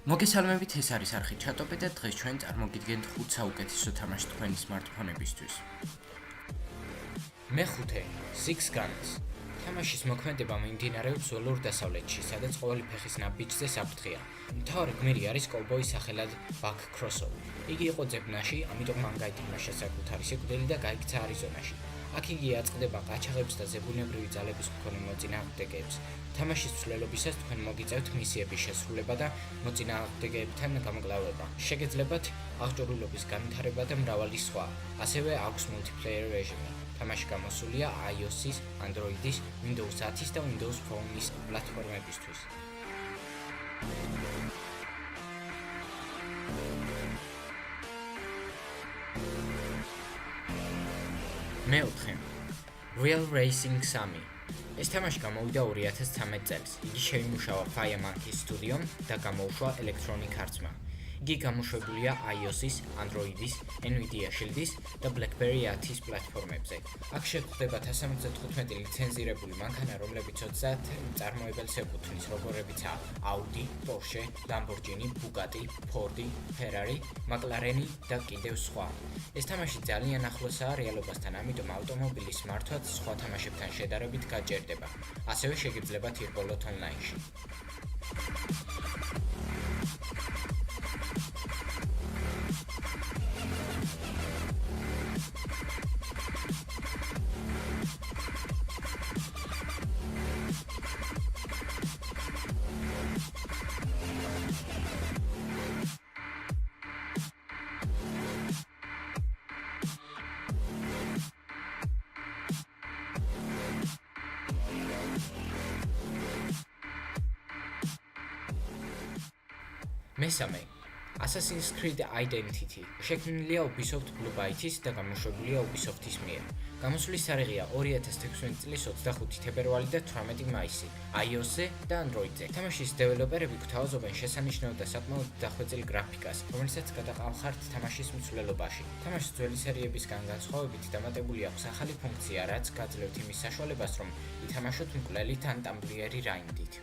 მოგესალმებით, ეს არის არხი ჩატოპე და დღეს ჩვენ წარმოგიდგენთ 5 საუკეთესო თამაშს თქვენი სმარტფონებისთვის. მეხუთე, Six Guns. თამაშის მოქმედება მიმდინარეობს ველურ დასავლეთში, სადაც ყოველი ფეხის ნაბიჯზე საფრთხეა. მთავარი გმირი არის კოვბოი სახელად Buck Crossow. იგი იყო ძებნაში, ამიტომ მან გაითამაშა საკუთარი სიკვდილი და გაიქცა არიზონაში. აქ იგი აწყდება ყაჩაღებს და ზებუნებრივი ძალების მქონე მოწინააღმდეგეებს. თამაშის ცვლილობისას თქვენ მოგიწევთ მისიების შესრულება და მოწინააღმდეგეებთან გამკლავება. შეგეძლებათ აღჭურვილობის განვითარება და მრავალი სხვა. ასევე აქვს multiplayer რეჟიმი. თამაში გამოსულია iOS-ის, Android-ის, Windows 10-ის და Windows Phone-ის პლატფორმებისთვის. მეოთხე, Real Racing 3. ეს თამაში გამოვიდა 2013 წელს. იგი შეიმუშავა Firemonkey სტუდიომ და გამოუშვა Electronic Arts-მა. იგი გამოშვებულია iOS-ის, Android-ის, Nvidia Shield-ის და BlackBerry 10-ის პლატფორმებზე. აქ შეგვხვდება 175 ლიცენზირებული მანქანა, რომლებიც 30 მწარმოებელს ეკუთვნის, როგორებიცაა Audi, Porsche, Lamborghini, Bugatti, Ford, Ferrari, McLaren და კიდევ სხვა. ეს თამაში ძალიან ახლოსაა რეალობასთან, ამიტომ ავტომობილის მართვაც სხვა თამაშებთან შედარებით გაჭირდება. ასევე შეგიძლიათ ირგოლოთ ონლაინში. მესამე, Assassin's Creed Identity. შექმნილია Ubisoft Blue Byte-ის და გამოშვებულია Ubisoft-ის მიერ. გამოსვლის თარიღია 2016 წლის 25 თებერვალი და 18 მაისი iOS-ზე და Android-ზე. თამაშის დეველოპერები გვთავაზობენ შესანიშნავ და საკმაოდ დახვეწილ გრაფიკას, რომელსაც გადაყავხართ თამაშის მცველობაში. თამაშს ძველი სერიებისგან განსხვავებით დამატებული აქვს ახალი ფუნქცია, რაც გაძლევთ იმის საშუალებას, რომ ითამაშოთ მკვლელით ან ტამპლიერი რაინდით.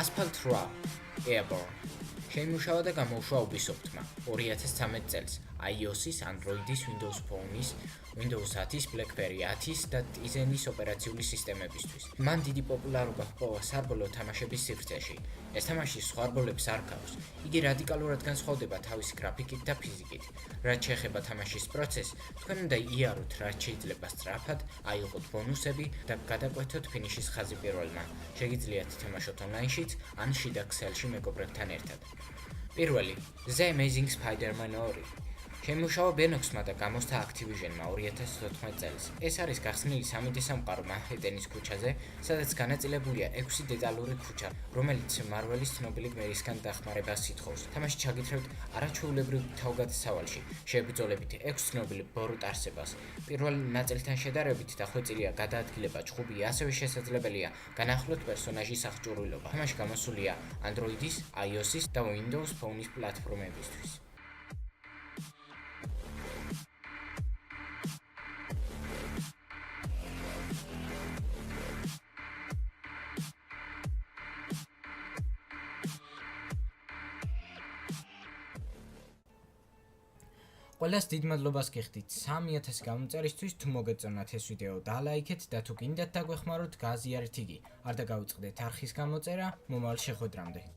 Asphalt 8 Airborne. შეიმუშავა და გამოუშვა Ubisoft-მა 2013 წელს iOS-ის, Android-ის, Windows Phone-ის, Windows 10-ის, BlackBerry 10-ის და Tizen-ის ოპერაციული სისტემებისთვის. მან დიდი პოპულარობა ჰპოვა სარბოლო თამაშების სივრცეში. ეს თამაში სხვა რბოლებს არ გავს. იგი რადიკალურად განსხვავდება თავისი გრაფიკით და ფიზიკით. რაც შეეხება თამაშის პროცესს, თქვენ უნდა იაროთ, რაც შეიძლება სწრაფად, აიღოთ ბონუსები და გადაკვეთოთ ფინიშის ხაზი პირველმა. შეგიძლიათ ითამაშოთ ონლაინშიც ან შიდა ქსელში მეგობრებთან ერთად. პირველი, The Amazing Spider-Man 2. შეიმუშავა Benox-მა და გამოსცა Activision-მა 2014 წელს. ეს არის გახსნილი 3D სამყარო მანჰეტენის ქუჩაზე, სადაც განაწილებულია 6 დეტალური ქუჩა, რომელიც Marvel-ის ცნობილი გმირისგან დახმარებას ითხოვს. თამაში ჩაგითხრებთ არაჩვეულებრივ თავგადასავალში, შეებრძოლებით 6 ცნობილ ბოროტ არსებას. პირველ ნაწილთან შედარებით დახვეწილია გადაადგილება ჩხუბი, ასევე შესაძლებელია განახლოთ პერსონაჟის აღჭურვილობა. თამაში გამოსულია Android-ის, iOS-ის და Windows Phone-ის პლატფორმებისთვის. ყველას დიდ მადლობას გიხდით 3000 გამომწერისთვის. თუ მოგეწონათ ეს ვიდეო, დალაიქეთ და თუ გინდათ დაგვეხმაროთ, გააზიარეთ იგი. არ დაგავიწყდეთ არხის გამოწერა. მომავალ შეხვედრამდე.